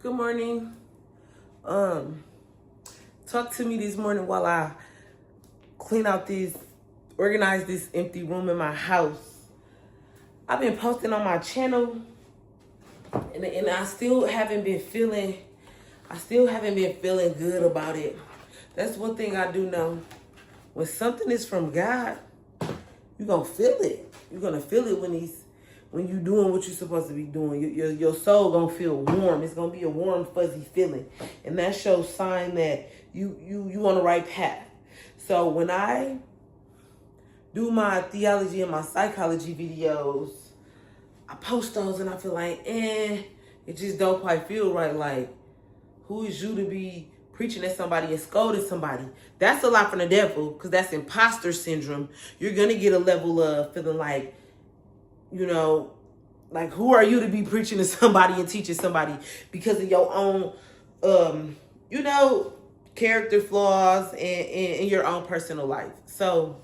Good morning. Talk to me this morning while I organize this empty room in my house. I've been posting on my channel, and I still haven't been feeling good about it. That's one thing I do know. When something is from God, you're gonna feel it. You're gonna feel it when you doing what you're supposed to be doing. Your soul gonna feel warm. It's gonna be a warm, fuzzy feeling. And that shows sign that you on the right path. So when I do my theology and my psychology videos, I post those and I feel like, it just don't quite feel right. Like, who is you to be preaching at somebody and scolding somebody? That's a lot from the devil, because that's imposter syndrome. You're gonna get a level of feeling like, like, who are you to be preaching to somebody and teaching somebody because of your own, character flaws and your own personal life. So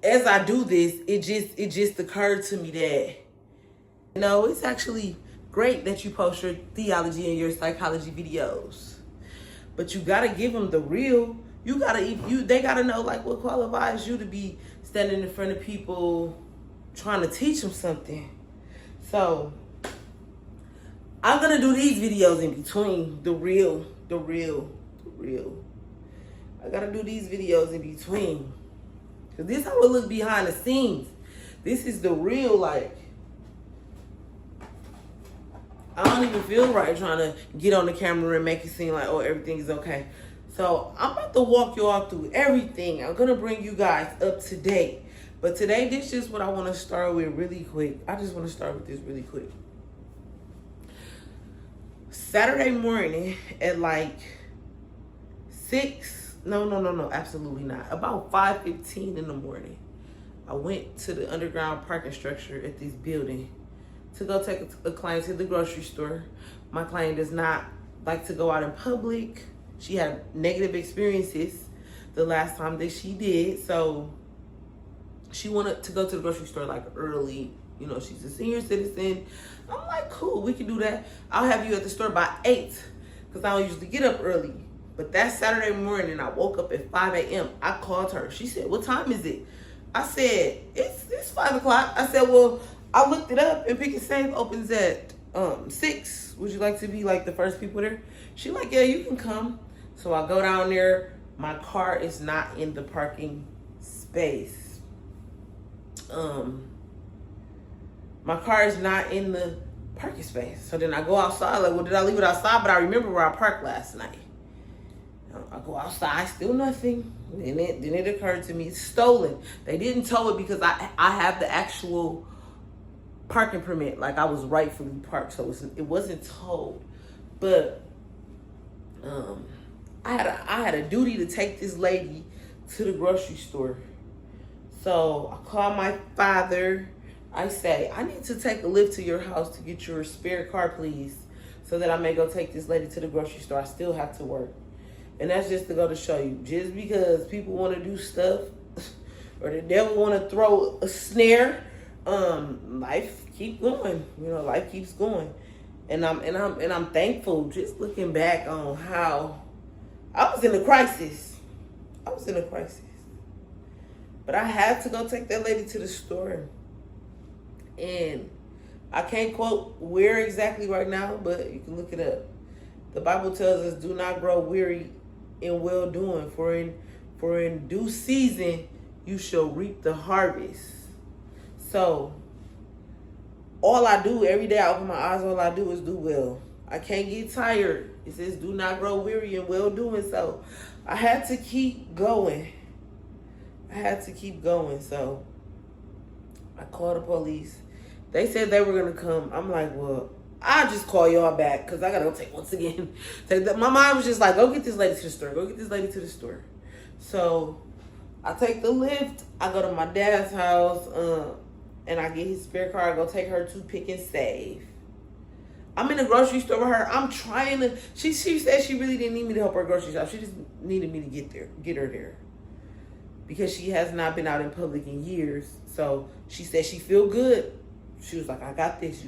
as I do this, it just occurred to me that, it's actually great that you post your theology and your psychology videos, but you gotta give them the real. They gotta know, like, what qualifies you to be standing in front of people trying to teach them something. So I'm gonna do these videos in between the real. I gotta do these videos in between, because this is how it look behind the scenes. This is the real. Like, I don't even feel right trying to get on the camera and make it seem like, oh, everything is okay. So I'm about to walk you all through everything. I'm gonna bring you guys up to date. But today, this is just what I want to start with really quick. I just want to start with this really quick. Saturday morning at like 6, no, absolutely not. About 5:15 in the morning, I went to the underground parking structure at this building to go take a client to the grocery store. My client does not like to go out in public. She had negative experiences the last time that she did. So she wanted to go to the grocery store like early. She's a senior citizen. I'm like, cool, we can do that. I'll have you at the store by 8, because I don't usually get up early. But that Saturday morning, I woke up at 5 a.m. I called her. She said, what time is it? I said, it's 5 o'clock. I said, well, I looked it up, and Pick and Save opens at 6. Would you like to be like the first people there? She like, yeah, you can come. So I go down there. My car is not in the parking space. My car is not in the parking space. So then I go outside. Like, well, did I leave it outside? But I remember where I parked last night. I go outside, still nothing. Then it occurred to me, it's stolen. They didn't tow it because I have the actual parking permit. Like, I was rightfully parked, so it wasn't towed. But I had a duty to take this lady to the grocery store. So I call my father. I say, I need to take a lift to your house to get your spare car, please, so that I may go take this lady to the grocery store. I still have to work. And that's just to go to show you, just because people want to do stuff or the devil want to throw a snare, life keep going. Life keeps going. And I'm thankful, just looking back on how I was in a crisis. But I had to go take that lady to the store. And I can't quote where exactly right now, but you can look it up. The Bible tells us, do not grow weary in well doing, for in due season you shall reap the harvest. So all I do every day, I open my eyes, all I do is do well. I can't get tired. It says, do not grow weary in well doing. So I had to keep going. So I called the police. They said they were going to come. I'm like, well, I'll just call y'all back, because I got to go take once again. My mind was just like, go get this lady to the store. So I take the lift. I go to my dad's house, and I get his spare car. I go take her to Pick and Save. I'm in the grocery store with her. I'm trying to, she said she really didn't need me to help her grocery shop. She just needed me to get her there, because she has not been out in public in years. So she said she feel good. She was like, I got this.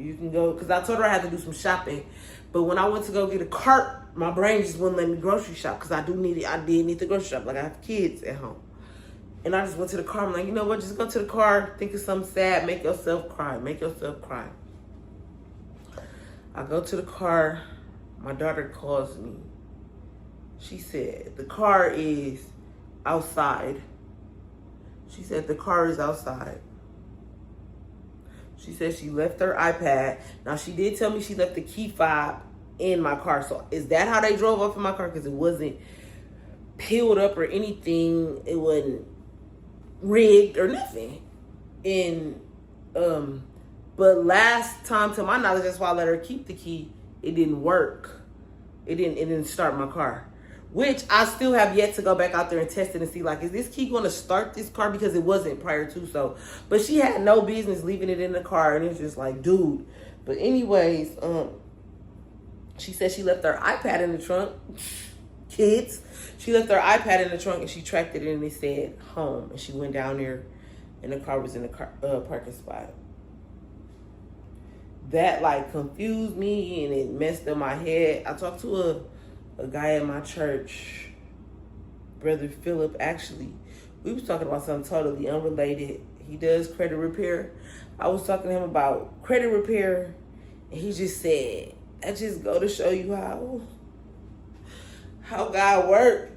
You can go, because I told her I had to do some shopping. But when I went to go get a cart, my brain just wouldn't let me grocery shop because I did need the grocery shop. Like, I have kids at home. And I just went to the car. I'm like, you know what? Just go to the car, think of something sad, make yourself cry. Make yourself cry. I go to the car. My daughter calls me. She said, the car is outside. She said, the car is outside. She said she left her iPad. Now, she did tell me she left the key fob in my car. So, is that how they drove off in my car? Because it wasn't peeled up or anything. It wasn't rigged or nothing. And, but last time, to my knowledge, that's why I let her keep the key. It didn't work. It didn't start my car. Which I still have yet to go back out there and test it and see, like, is this key going to start this car? Because it wasn't prior to, so. But she had no business leaving it in the car, and it's just like, dude. But anyways, she said she left her iPad in the trunk. Kids. She left her iPad in the trunk, and she tracked it in, and it said home. And she went down there, and the car was in the parking spot. That, like, confused me, and it messed up my head. I talked to a guy at my church, Brother Philip. Actually, we was talking about something totally unrelated. He does credit repair. I was talking to him about credit repair, and he just said, I just go to show you how God worked.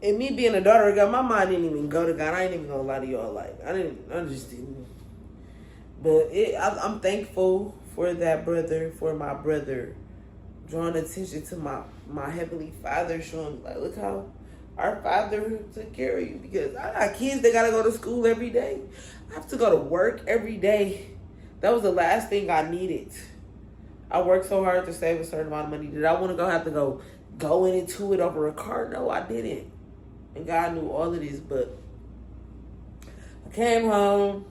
And me being a daughter of God, my mind didn't even go to God. I ain't even gonna lie to y'all. Like, I just didn't. But I'm thankful for that brother, for my brother, drawing attention to my Heavenly Father, showing me, like, look how our Father took care of you. Because I got kids that got to go to school every day. I have to go to work every day. That was the last thing I needed. I worked so hard to save a certain amount of money. Did I want to have to go into it over a car? No, I didn't. And God knew all of this. But I came home.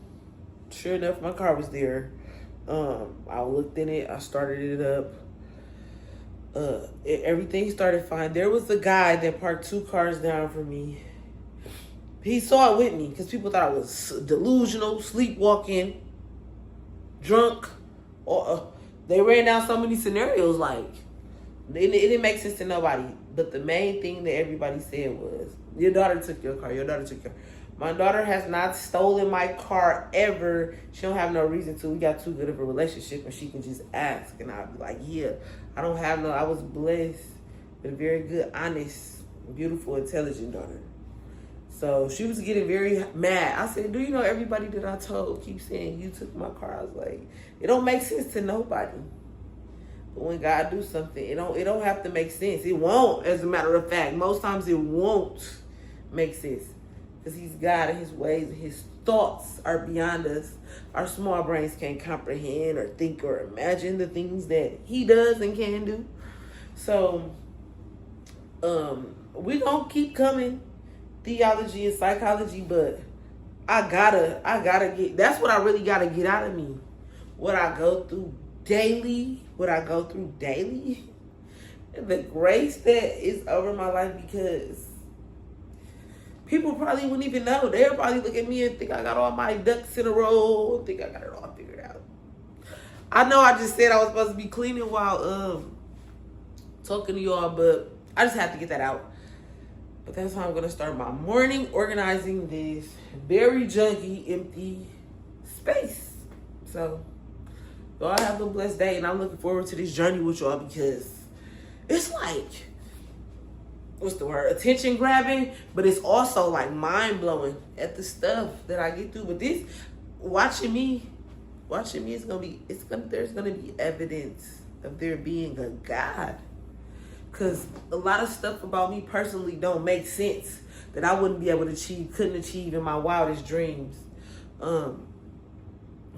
Sure enough, my car was there. I looked in it. I started it up. Everything started fine. There was a guy that parked 2 cars down from me. He saw it with me because people thought I was delusional, sleepwalking, drunk. Or they ran down so many scenarios. Like, it didn't make sense to nobody. But the main thing that everybody said was, your daughter took your car. Your daughter took your car. My daughter has not stolen my car ever. She don't have no reason to. We got too good of a relationship, and she can just ask. And I'll be like, yeah, I don't have no. I was blessed with a very good, honest, beautiful, intelligent daughter. So she was getting very mad. I said, do you know everybody that I told keep saying you took my car? I was like, it don't make sense to nobody. But when God do something, it don't have to make sense. It won't, as a matter of fact. Most times it won't make sense. Because he's God and his ways and his thoughts are beyond us. Our small brains can't comprehend or think or imagine the things that he does and can do. So, we gonna keep coming, theology and psychology, but I gotta get, that's what I really gotta get out of me. What I go through daily, and the grace that is over my life, because people probably wouldn't even know. They'll probably look at me and think I got all my ducks in a row, think I got it all figured out. I know I just said I was supposed to be cleaning while talking to y'all, but I just have to get that out. But that's how I'm going to start my morning, organizing this very junky, empty space. So, y'all have a blessed day, and I'm looking forward to this journey with y'all, because it's like, what's the word? Attention grabbing, but it's also like mind blowing at the stuff that I get through. But this, watching me is there's gonna be evidence of there being a God. Cause a lot of stuff about me personally don't make sense, that I wouldn't be able to couldn't achieve in my wildest dreams. Y'all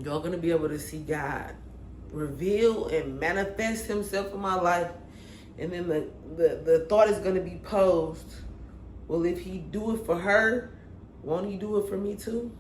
gonna be able to see God reveal and manifest himself in my life. And then the thought is going to be posed, well, if he do it for her, won't he do it for me too?